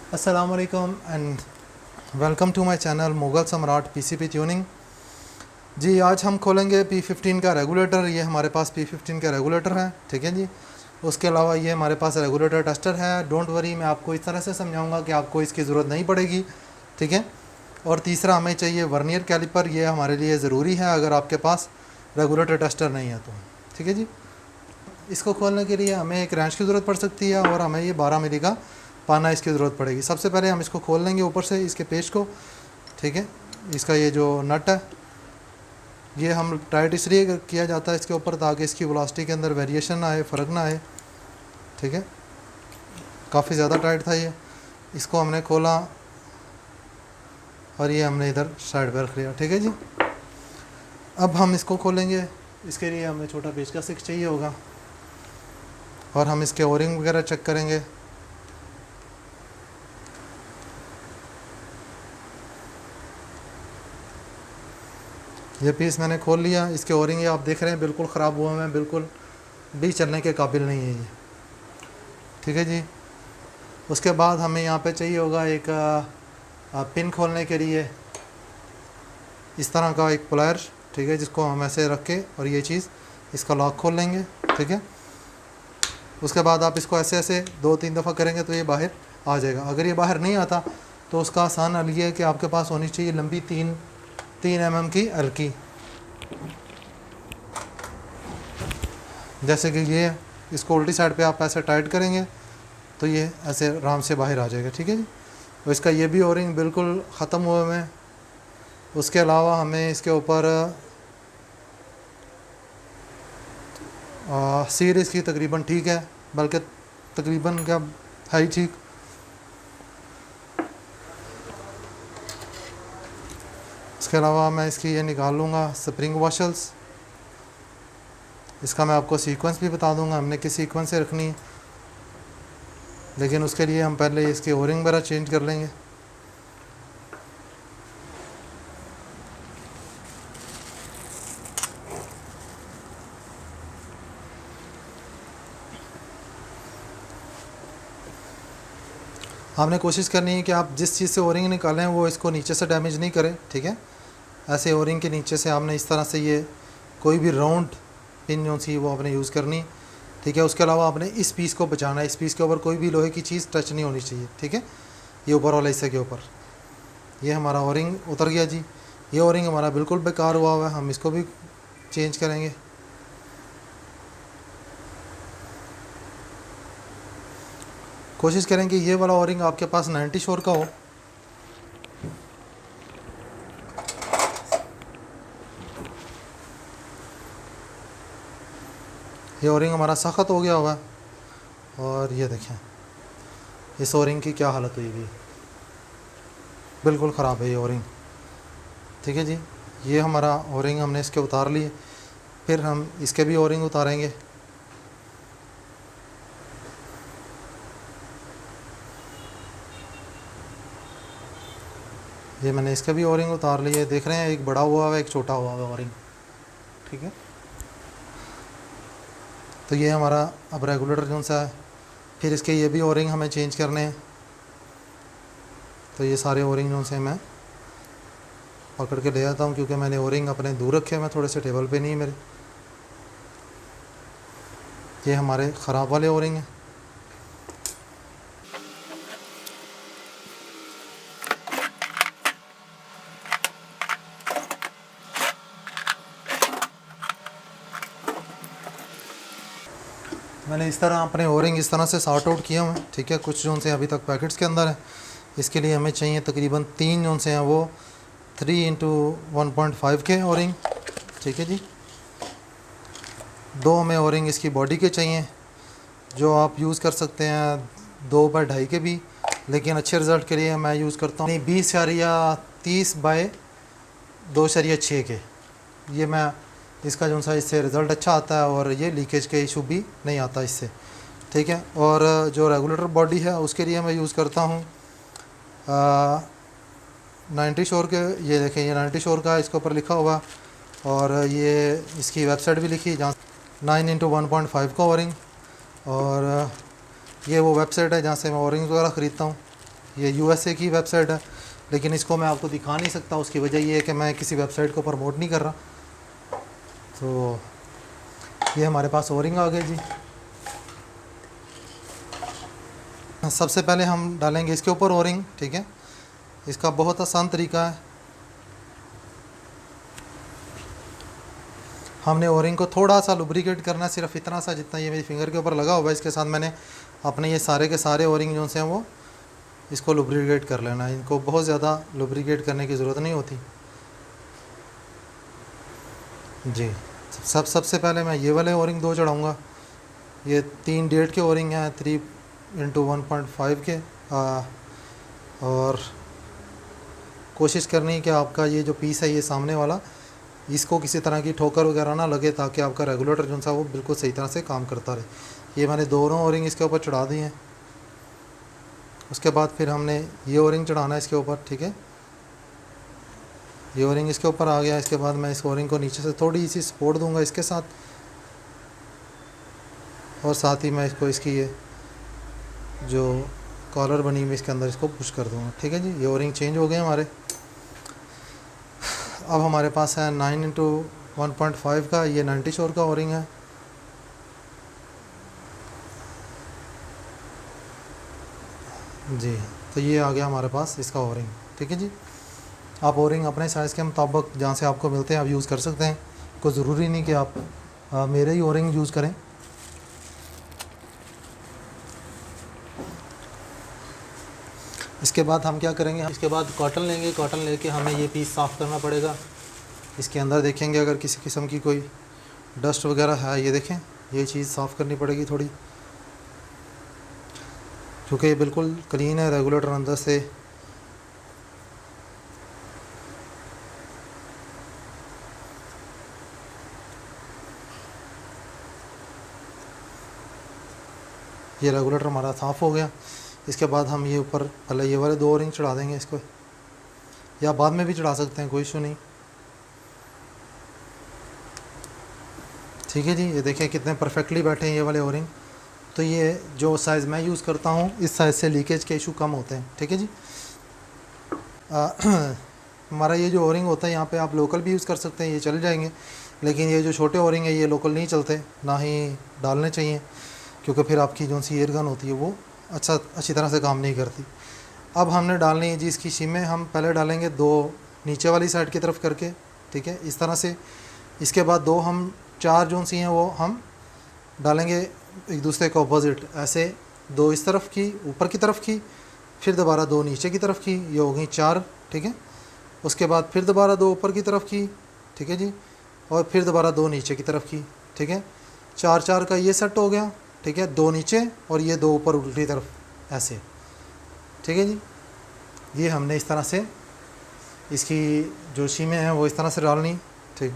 अस्सलाम वालेकुम and welcome to my channel Mughal Samrat PCP tuning. जी, आज हम खोलेंगे P15 का रेगुलेटर। ये हमारे पास P15 का रेगुलेटर है, ठीक है जी। उसके अलावा ये हमारे पास रेगुलेटर टेस्टर है। डोंट वरी, मैं आपको इस तरह से समझाऊंगा कि आपको इसकी ज़रूरत नहीं पड़ेगी, ठीक है। और तीसरा, हमें चाहिए वर्नियर कैलिपर। ये हमारे लिए ज़रूरी है अगर आपके पास रेगुलेटर टेस्टर नहीं है तो, ठीक है जी। इसको खोलने के लिए हमें एक रेंच की ज़रूरत पड़ सकती है और हमें ये 12 मिली का पाना इसकी ज़रूरत पड़ेगी। सबसे पहले हम इसको खोल लेंगे ऊपर से इसके पेच को, ठीक है। इसका ये जो नट है ये हम टाइट इसलिए किया जाता है इसके ऊपर ताकि इसकी वेलोसिटी के अंदर वेरिएशन ना आए, फ़र्क ना आए, ठीक है। काफ़ी ज़्यादा टाइट था ये। इसको हमने खोला और ये हमने इधर साइड पर रख लिया, ठीक है जी। अब हम इसको खोलेंगे। इसके लिए हमें छोटा पेचकस चाहिए होगा और हम इसके ओरिंग वगैरह चेक करेंगे। ये पीस मैंने खोल लिया। इसके ओरिंग ये आप देख रहे हैं बिल्कुल ख़राब हुए हैं, बिल्कुल भी चलने के काबिल नहीं है ये, ठीक है जी। उसके बाद हमें यहाँ पे चाहिए होगा एक पिन खोलने के लिए इस तरह का एक प्लायर, ठीक है, जिसको हम ऐसे रख के और ये चीज़ इसका लॉक खोल लेंगे, ठीक है। उसके बाद आप इसको ऐसे ऐसे 2-3 दफ़ा करेंगे तो ये बाहर आ जाएगा। अगर ये बाहर नहीं आता तो उसका आसान हल ये है कि आपके पास होनी चाहिए लंबी 3 mm की हल्की, जैसे कि ये। इसको उल्टी साइड पे आप ऐसे टाइट करेंगे तो ये ऐसे आराम से बाहर आ जाएगा, ठीक है जी। तो इसका ये भी ओरिंग बिल्कुल ख़त्म हुए में। उसके अलावा हमें इसके ऊपर सीर इसकी तकरीबन ठीक है, बल्कि तकरीबन क्या है ही ठीक। इसके अलावा मैं इसकी ये निकाल लूँगा स्प्रिंग वॉशल्स। इसका मैं आपको सीक्वेंस भी बता दूंगा हमने किस सीक्वेंस से रखनी है, लेकिन उसके लिए हम पहले इसके ओरिंग वगैरह चेंज कर लेंगे। आपने कोशिश करनी है कि आप जिस चीज़ से ओरिंग निकालें वो इसको नीचे से डैमेज नहीं करे, ठीक है। ऐसे ओरिंग के नीचे से आपने इस तरह से ये कोई भी राउंड पिन जो सी वो आपने यूज़ करनी, ठीक है। उसके अलावा आपने इस पीस को बचाना है। इस पीस के ऊपर कोई भी लोहे की चीज़ टच नहीं होनी चाहिए, ठीक है। ये ऊपर वाला हिस्से के ऊपर ये हमारा ओरिंग उतर गया जी। ये ओरिंग हमारा बिल्कुल बेकार हुआ हुआ है, हम इसको भी चेंज करेंगे। कोशिश करें कि ये वाला ओरिंग आपके पास 90 शोर का हो। ये ओरिंग हमारा सख्त हो गया हुआ है और ये देखें इस ओरिंग की क्या हालत हुई हुई, बिल्कुल ख़राब है ये ओरिंग, ठीक है जी। ये हमारा ओरिंग हमने इसके उतार लिए। फिर हम इसके भी ओरिंग उतारेंगे। ये मैंने इसके भी ओरिंग उतार लिए। देख रहे हैं एक बड़ा हुआ है एक छोटा हुआ है ओरिंग, ठीक है। तो ये हमारा अब रेगुलेटर कौन सा है। फिर इसके ये भी ओरिंग हमें चेंज करने हैं। तो ये सारे ओरिंग जो से मैं पकड़ के ले आता हूँ क्योंकि मैंने ओरिंग अपने दूर रखे हैं, थोड़े से टेबल पे नहीं मेरे। ये हमारे ख़राब वाले ओरिंग हैं। मैंने इस तरह अपने ओरिंग इस तरह से सॉर्ट आउट किया हुआ है, ठीक है। कुछ जोन से अभी तक पैकेट्स के अंदर है। इसके लिए हमें चाहिए तकरीबन 3 जोन से हैं वो 3x1.5 के ओरिंग, ठीक है जी। 2 हमें ओरिंग इसकी बॉडी के चाहिए जो आप यूज़ कर सकते हैं 2/2 के भी, लेकिन अच्छे रिज़ल्ट के लिए मैं यूज़ करता हूँ 20/30/2/6 के। ये मैं इसका जो सा इससे रिज़ल्ट अच्छा आता है और ये लीकेज के इशू भी नहीं आता इससे, ठीक है। और जो रेगुलेटर बॉडी है उसके लिए मैं यूज़ करता हूँ 90 शोर के। ये देखें ये 90 शोर का इसके ऊपर लिखा हुआ और ये इसकी वेबसाइट भी लिखी जहाँ 9x1.5 का ओरिंग। और ये वो वेबसाइट है जहाँ से मैं ओरिंग वगैरह ख़रीदता हूँ। ये यूएसए की वेबसाइट है, लेकिन इसको मैं आपको दिखा नहीं सकता। उसकी वजह ये है कि मैं किसी वेबसाइट को प्रमोट नहीं कर रहा। तो ये हमारे पास ओरिंग आ गए जी। सबसे पहले हम डालेंगे इसके ऊपर ओरिंग, ठीक है। इसका बहुत आसान तरीका है। हमने ओरिंग को थोड़ा सा लुब्रिकेट करना है, सिर्फ इतना सा जितना ये मेरी फिंगर के ऊपर लगा हुआ है। इसके साथ मैंने अपने ये सारे के सारे ओरिंग जो से हैं वो इसको लुब्रिकेट कर लेना है। इनको बहुत ज़्यादा लुब्रिकेट करने की ज़रूरत नहीं होती जी। सबसे पहले मैं ये वाले ओरिंग 2 चढ़ाऊँगा। ये 3 1.5 के ओरिंग हैं, 3x1.5 के। और कोशिश करनी है कि आपका ये जो पीस है ये सामने वाला, इसको किसी तरह की ठोकर वगैरह ना लगे, ताकि आपका रेगुलेटर जो सा वो बिल्कुल सही तरह से काम करता रहे। ये मैंने दोनों ओरिंग इसके ऊपर चढ़ा दिए हैं। उसके बाद फिर हमने ये ओरिंग चढ़ाना है इसके ऊपर, ठीक है। ये ओरिंग इसके ऊपर आ गया। इसके बाद मैं इस ओरिंग को नीचे से थोड़ी सी सपोर्ट दूंगा इसके साथ, और साथ ही मैं इसको इसकी ये जो कॉलर बनी हुई इसके अंदर इसको पुश कर दूंगा, ठीक है जी। ये ओरिंग चेंज हो गए हमारे। अब हमारे पास है 9x1.5 का, ये 90 शोर का ओरिंग है। जी, तो ये आ गया हमारे पास इसका ओरिंग, ठीक है जी। आप ओरिंग अपने साइज़ के मुताबिक जहाँ से आपको मिलते हैं आप यूज़ कर सकते हैं। कोई ज़रूरी नहीं कि आप मेरे ही ओरिंग यूज़ करें। इसके बाद हम क्या करेंगे, इसके बाद कॉटन लेंगे। कॉटन लेके हमें ये पीस साफ़ करना पड़ेगा। इसके अंदर देखेंगे अगर किसी किस्म की कोई डस्ट वगैरह है, ये देखें, ये चीज़ साफ़ करनी पड़ेगी थोड़ी, क्योंकि ये बिल्कुल क्लीन है रेगुलेटर अंदर से। ये रेगुलेटर हमारा साफ़ हो गया। इसके बाद हम ये ऊपर पहले ये वाले 2 ओरिंग चढ़ा देंगे इसको, या बाद में भी चढ़ा सकते हैं, कोई इशू नहीं, ठीक है जी। ये देखें कितने परफेक्टली बैठे हैं ये वाले ओरिंग। तो ये जो साइज़ मैं यूज़ करता हूँ, इस साइज़ से लीकेज के इशू कम होते हैं, ठीक है जी। हमारा ये जो ओरिंग होता है यहाँ पे आप लोकल भी यूज़ कर सकते हैं, ये चल जाएंगे। लेकिन ये जो छोटे ओरिंग है ये लोकल नहीं चलते, ना ही डालने चाहिए, क्योंकि फिर आपकी जो सी एयर गन होती है वो अच्छी तरह से काम नहीं करती। अब हमने डालनी है जी इसकी शीमें। हम पहले डालेंगे 2 नीचे वाली साइड की तरफ करके, ठीक है, इस तरह से। इसके बाद 2 हम 4 जो सी हैं वो हम डालेंगे एक दूसरे के ऑपोजिट, ऐसे 2 इस तरफ की ऊपर की तरफ की, फिर दोबारा 2 नीचे की तरफ की, ये हो गई 4, ठीक है। उसके बाद फिर दोबारा 2 ऊपर की तरफ की, ठीक है जी, और फिर दोबारा 2 नीचे की तरफ की, ठीक है। 4 का ये सेट हो गया, ठीक है। 2 नीचे और ये 2 ऊपर उल्टी तरफ, ऐसे, ठीक है जी। ये हमने इस तरह से इसकी जो शीमें हैं वो इस तरह से डालनी, ठीक।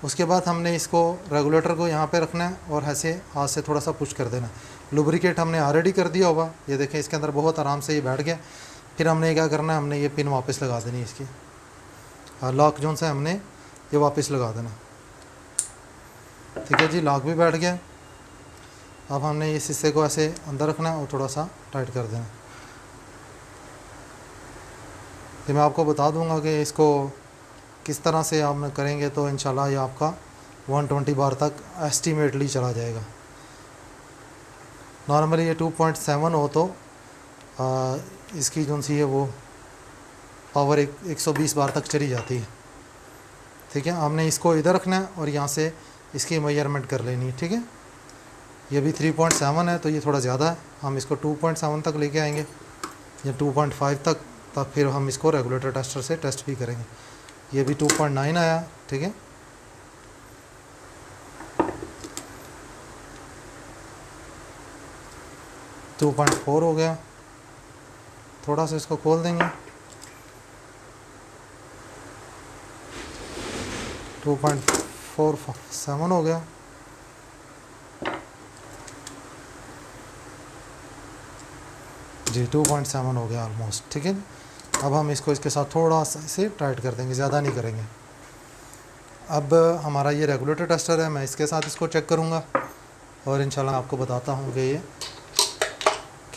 उसके बाद हमने इसको रेगुलेटर को यहाँ पे रखना है और ऐसे हाथ से थोड़ा सा पुश कर देना। लुब्रिकेट हमने ऑलरेडी कर दिया होगा, ये देखें इसके अंदर बहुत आराम से ये बैठ गया। फिर हमने क्या करना है, हमने ये पिन वापस लगा देनी है इसकी, लॉक जोन से हमने ये वापस लगा देना, ठीक है जी। लॉक भी बैठ गया। अब हमने इस हिस्से को ऐसे अंदर रखना है और थोड़ा सा टाइट कर देना। तो मैं आपको बता दूंगा कि इसको किस तरह से आप करेंगे तो इंशाल्लाह ये आपका 120 बार तक एस्टिमेटली चला जाएगा। नॉर्मली ये 2.7 हो तो इसकी जो सी है वो पावर 120 बार तक चली जाती है, ठीक है। हमने इसको इधर रखना है और यहाँ से इसकी मेजरमेंट कर लेनी है, ठीक है। ये भी 3.7 है तो ये थोड़ा ज़्यादा है, हम इसको 2.7 तक लेके आएंगे या 2.5 तक, तब फिर हम इसको रेगुलेटर टेस्टर से टेस्ट भी करेंगे। ये भी 2.9 आया, ठीक है। टू 2.4 हो गया। थोड़ा सा इसको खोल देंगे, 2.47 हो गया। जी 2.7 हो गया ऑलमोस्ट, ठीक है। अब हम इसको इसके साथ थोड़ा सा इसे टाइट कर देंगे, ज़्यादा नहीं करेंगे। अब हमारा ये रेगुलेटर टेस्टर है, मैं इसके साथ इसको चेक करूँगा और इंशाल्लाह आपको बताता हूँ कि ये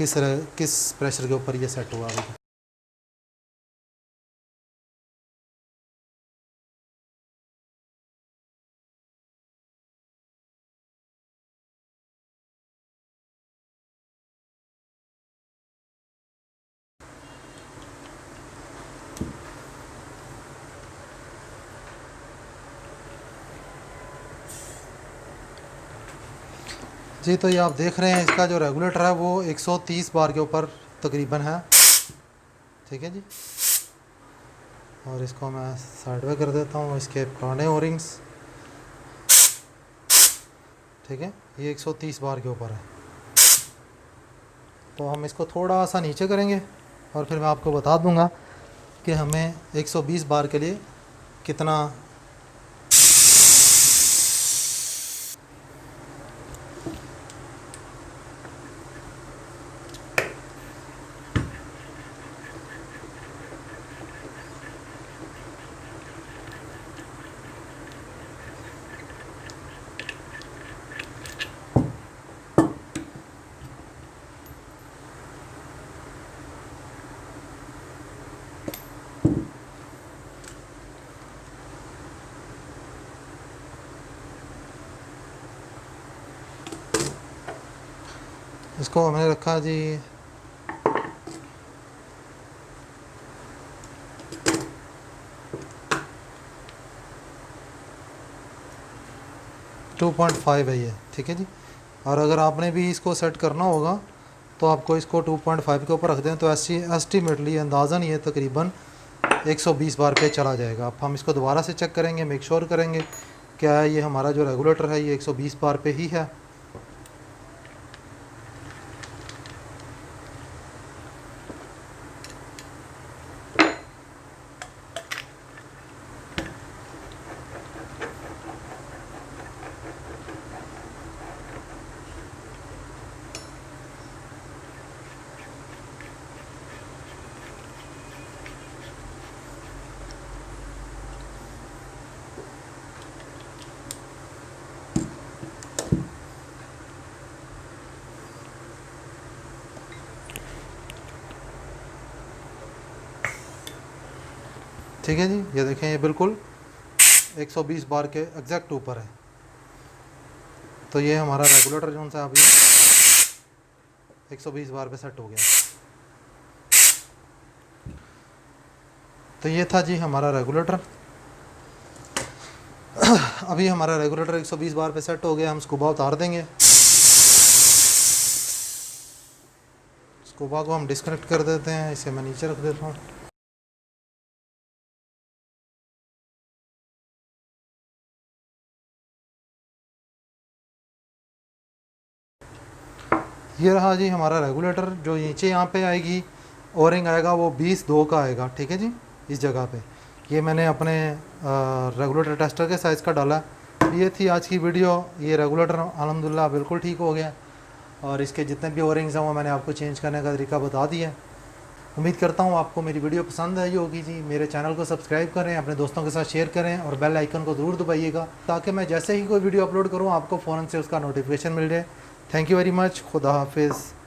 किस प्रेशर के ऊपर ये सेट हुआ अभी। जी तो ये आप देख रहे हैं इसका जो रेगुलेटर है वो 130 बार के ऊपर तकरीबन है, ठीक है जी। और इसको मैं साइड में कर देता हूँ, इसके पुराने ओरिंग्स, ठीक है, ये 130 बार के ऊपर है। तो हम इसको थोड़ा सा नीचे करेंगे और फिर मैं आपको बता दूंगा कि हमें 120 बार के लिए कितना इसको हमने रखा जी 2.5 है ये, ठीक है जी। और अगर आपने भी इसको सेट करना होगा तो आपको इसको 2.5 के ऊपर रख दें तो एस्टिमेटली अंदाज़न ये तकरीबन 120 बार पे चला जाएगा। अब हम इसको दोबारा से चेक करेंगे, मेक श्योर करेंगे क्या ये हमारा जो रेगुलेटर है ये 120 बार पे ही है। ठीक है जी, ये देखें ये बिल्कुल 120 बार के एग्जैक्ट ऊपर है। तो ये हमारा रेगुलेटर जो सा अभी 120 बार पे सेट हो गया। तो ये था जी हमारा रेगुलेटर। अभी हमारा रेगुलेटर 120 बार पे सेट हो गया। हम स्कूबा उतार देंगे। स्कूबा को हम डिस्कनेक्ट कर देते हैं, इसे मैं नीचे रख देता हूँ। ये रहा जी हमारा रेगुलेटर। जो नीचे यहाँ पे आएगी ओरिंग आएगा वो 20-2 का आएगा, ठीक है जी। इस जगह पे ये मैंने अपने रेगुलेटर टेस्टर के साइज़ का डाला। ये थी आज की वीडियो। ये रेगुलेटर अल्हम्दुलिल्लाह बिल्कुल ठीक हो गया और इसके जितने भी ओरिंग्स हैं वो मैंने आपको चेंज करने का तरीका बता दिया। उम्मीद करता हूँ आपको मेरी वीडियो पसंद आई होगी जी। मेरे चैनल को सब्सक्राइब करें, अपने दोस्तों के साथ शेयर करें और बेल आइकन को ज़रूर दबाइएगा ताकि मैं जैसे ही कोई वीडियो अपलोड करूँ आपको फ़ौरन से उसका नोटिफिकेशन मिल जाए। Thank you very much. खुदा हाफिज़।